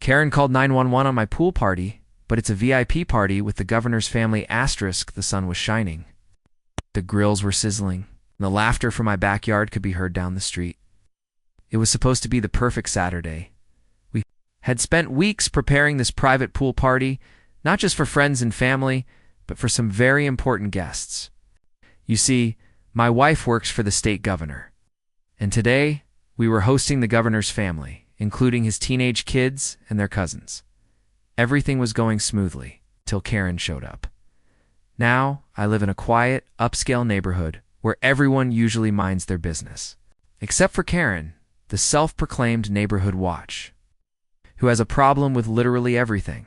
Karen called 911 on my pool party, but it's a VIP party with the governor's family asterisk. The sun was shining. The grills were sizzling, and the laughter from my backyard could be heard down the street. It was supposed to be the perfect Saturday. We had spent weeks preparing this private pool party, not just for friends and family, but for some very important guests. You see, my wife works for the state governor, and today we were hosting the governor's family, including his teenage kids and their cousins. Everything was going smoothly till Karen showed up. Now, I live in a quiet, upscale neighborhood where everyone usually minds their business, except for Karen, the self-proclaimed neighborhood watch, who has a problem with literally everything.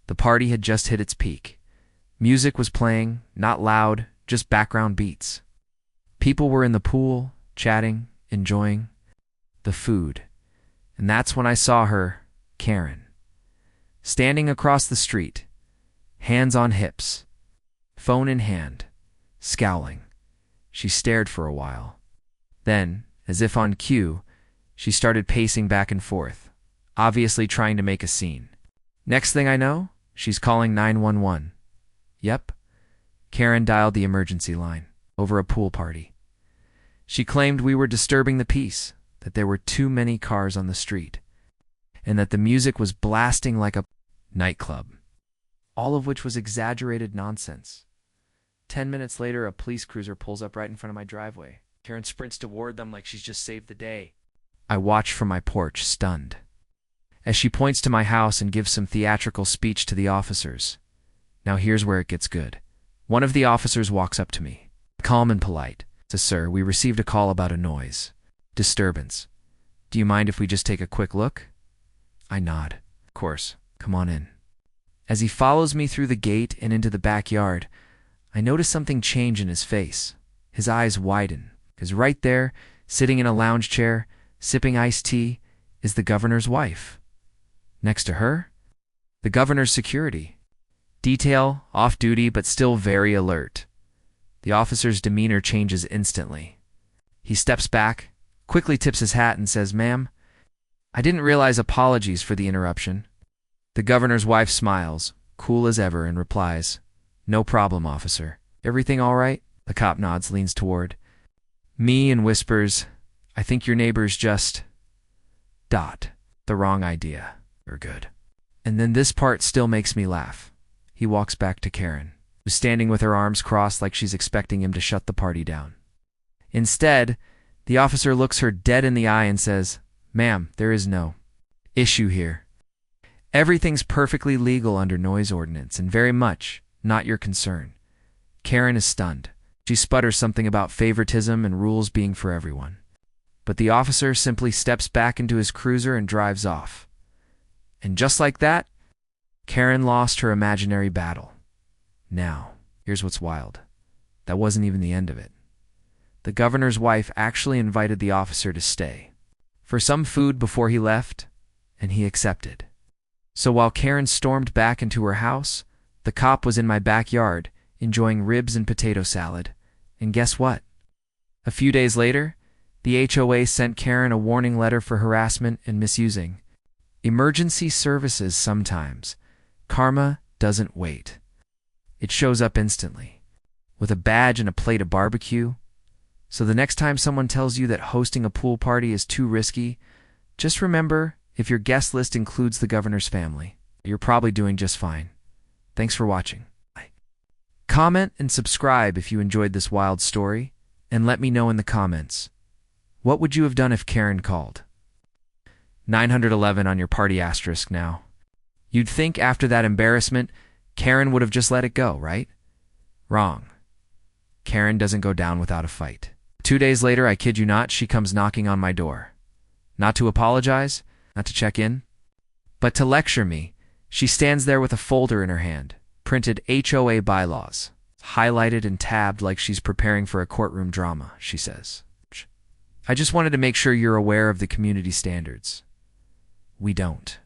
The party had just hit its peak. Music was playing, not loud, just background beats. People were in the pool, chatting, enjoying the food. And that's when I saw her, Karen, standing across the street, hands on hips, phone in hand, scowling. She stared for a while. Then, as if on cue, she started pacing back and forth, obviously trying to make a scene. Next thing I know, she's calling 911. Yep, Karen dialed the emergency line over a pool party. She claimed we were disturbing the peace, that there were too many cars on the street, and that the music was blasting like a nightclub, all of which was exaggerated nonsense. 10 minutes later, a police cruiser pulls up right in front of my driveway. Karen sprints toward them like she's just saved the day. I watch from my porch, stunned, as she points to my house and gives some theatrical speech to the officers. Now here's where it gets good. One of the officers walks up to me, calm and polite. Says, "Sir, we received a call about a noise. Disturbance. Do you mind if we just take a quick look?" I nod. Of course. Come on in. As he follows me through the gate and into the backyard, I notice something change in his face. His eyes widen, because right there, sitting in a lounge chair, sipping iced tea, is the governor's wife. Next to her, the governor's security. Detail, off-duty, but still very alert. The officer's demeanor changes instantly. He steps back, quickly tips his hat and says, "Ma'am, I didn't realize. Apologies for the interruption." The governor's wife smiles, cool as ever, and replies, "No problem, officer. Everything all right?" The cop nods, leans toward me and whispers, "I think your neighbor's just the wrong idea. You're good." And then this part still makes me laugh. He walks back to Karen, who's standing with her arms crossed like she's expecting him to shut the party down. Instead, the officer looks her dead in the eye and says, "Ma'am, there is no issue here. Everything's perfectly legal under noise ordinance and very much not your concern." Karen is stunned. She sputters something about favoritism and rules being for everyone. But the officer simply steps back into his cruiser and drives off. And just like that, Karen lost her imaginary battle. Now, here's what's wild. That wasn't even the end of it. The governor's wife actually invited the officer to stay for some food before he left, and he accepted. So while Karen stormed back into her house, the cop was in my backyard enjoying ribs and potato salad. And guess what? A few days later, the HOA sent Karen a warning letter for harassment and misusing emergency services. Sometimes karma doesn't wait. It shows up instantly, with a badge and a plate of barbecue. So the next time someone tells you that hosting a pool party is too risky, just remember, if your guest list includes the governor's family, you're probably doing just fine. Thanks for watching. Comment and subscribe if you enjoyed this wild story, and let me know in the comments. What would you have done if Karen called? 911 on your party asterisk now. You'd think after that embarrassment, Karen would have just let it go, right? Wrong. Karen doesn't go down without a fight. 2 days later, I kid you not, she comes knocking on my door. Not to apologize, not to check in, but to lecture me. She stands there with a folder in her hand, printed HOA bylaws, highlighted and tabbed like she's preparing for a courtroom drama, she says. "I just wanted to make sure you're aware of the community standards. We don't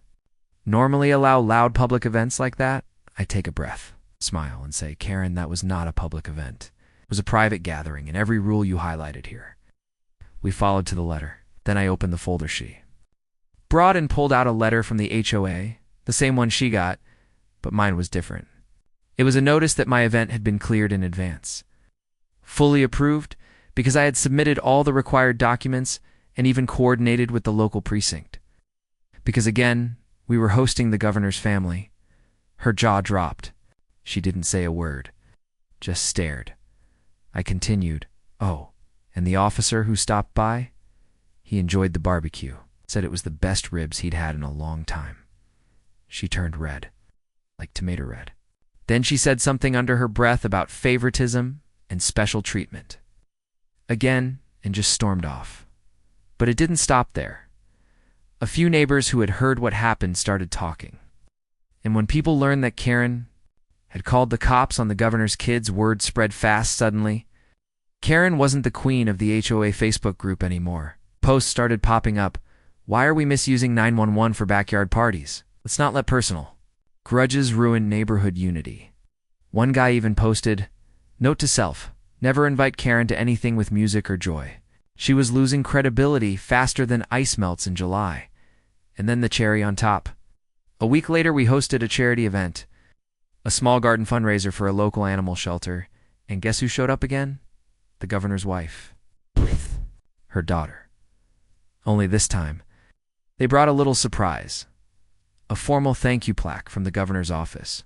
normally allow loud public events like that." I take a breath, smile, and say, "Karen, that was not a public event. It was a private gathering, and every rule you highlighted here we followed to the letter." Then I open the folder she brought and pulled out a letter from the HOA, the same one she got, but mine was different. It was a notice that my event had been cleared in advance. Fully approved, because I had submitted all the required documents and even coordinated with the local precinct. Because again, we were hosting the governor's family. Her jaw dropped. She didn't say a word, just stared. I continued, "Oh, and the officer who stopped by? He enjoyed the barbecue, said it was the best ribs he'd had in a long time." She turned red, like tomato red. Then she said something under her breath about favoritism and special treatment. Again, and just stormed off. But it didn't stop there. A few neighbors who had heard what happened started talking. And when people learned that Karen had called the cops on the governor's kids, word spread fast suddenly. Karen wasn't the queen of the HOA Facebook group anymore. Posts started popping up. "Why are we misusing 911 for backyard parties? Let's not let personal grudges ruin neighborhood unity." One guy even posted, "Note to self, never invite Karen to anything with music or joy. She was losing credibility faster than ice melts in July." And then the cherry on top. A week later, we hosted a charity event, a small garden fundraiser for a local animal shelter. And guess who showed up again? The governor's wife, with her daughter. Only this time, they brought a little surprise. A formal thank you plaque from the governor's office.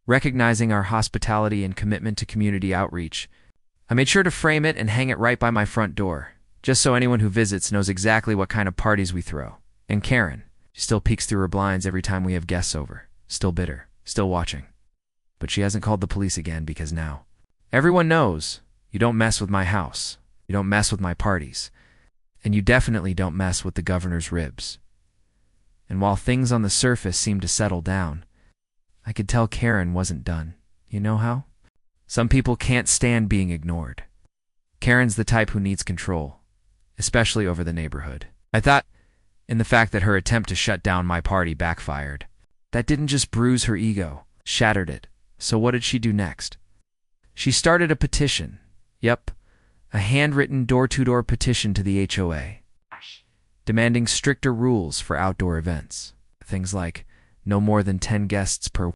Recognizing our hospitality and commitment to community outreach, I made sure to frame it and hang it right by my front door, just so anyone who visits knows exactly what kind of parties we throw. And Karen, she still peeks through her blinds every time we have guests over, still bitter, still watching. But she hasn't called the police again because now everyone knows you don't mess with my house, you don't mess with my parties, and you definitely don't mess with the governor's ribs. And while things on the surface seemed to settle down, I could tell Karen wasn't done. You know how? Some people can't stand being ignored. Karen's the type who needs control, especially over the neighborhood. I thought, in the fact that her attempt to shut down my party backfired. That didn't just bruise her ego, shattered it. So what did she do next? She started a petition. Yep, a handwritten door-to-door petition to the HOA, demanding stricter rules for outdoor events. Things like no more than 10 guests per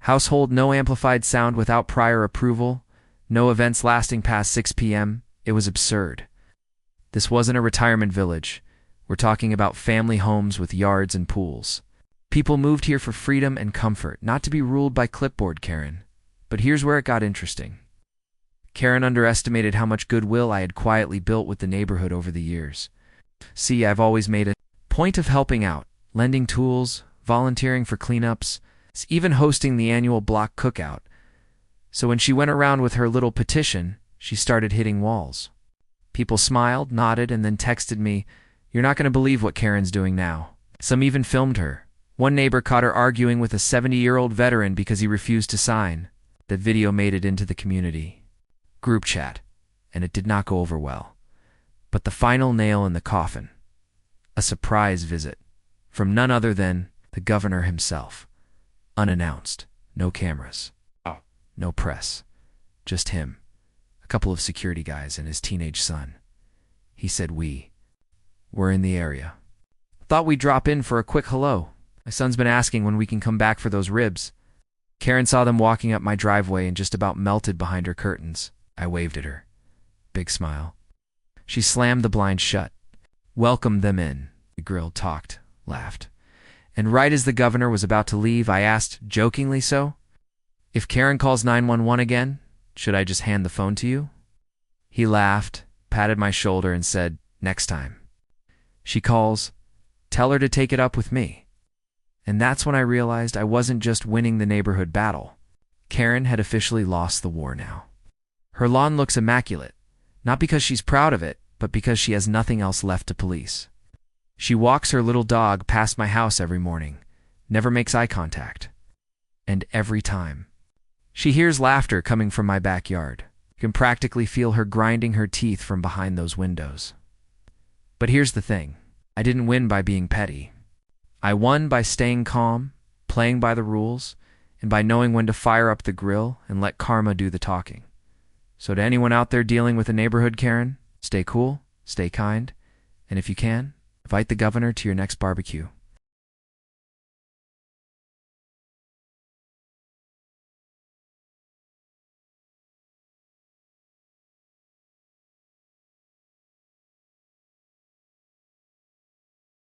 household, no amplified sound without prior approval, no events lasting past 6 p.m. It was absurd. This wasn't a retirement village. We're talking about family homes with yards and pools. People moved here for freedom and comfort, not to be ruled by clipboard Karen. But here's where it got interesting. Karen underestimated how much goodwill I had quietly built with the neighborhood over the years. See, I've always made a point of helping out, lending tools, volunteering for cleanups, even hosting the annual block cookout. So when she went around with her little petition, she started hitting walls. People smiled, nodded, and then texted me, "You're not going to believe what Karen's doing now." Some even filmed her. One neighbor caught her arguing with a 70-year-old veteran because he refused to sign. The video made it into the community group chat, and it did not go over well. But the final nail in the coffin, a surprise visit from none other than the governor himself. Unannounced, no cameras, no press, just him, a couple of security guys, and his teenage son. He said we're in the area. Thought we'd drop in for a quick hello. My son's been asking when we can come back for those ribs. Karen saw them walking up my driveway and just about melted behind her curtains. I waved at her. Big smile. She slammed the blind shut. Welcomed them in. We grilled, talked, laughed. And right as the governor was about to leave, I asked, jokingly so, "If Karen calls 911 again, should I just hand the phone to you?" He laughed, patted my shoulder, and said, "Next time she calls, tell her to take it up with me." And that's when I realized I wasn't just winning the neighborhood battle. Karen had officially lost the war now. Her lawn looks immaculate, not because she's proud of it, but because she has nothing else left to police. She walks her little dog past my house every morning, never makes eye contact. And every time, she hears laughter coming from my backyard. You can practically feel her grinding her teeth from behind those windows. But here's the thing. I didn't win by being petty. I won by staying calm, playing by the rules, and by knowing when to fire up the grill and let karma do the talking. So to anyone out there dealing with a neighborhood Karen, stay cool, stay kind, and if you can, Invite the governor to your next barbecue.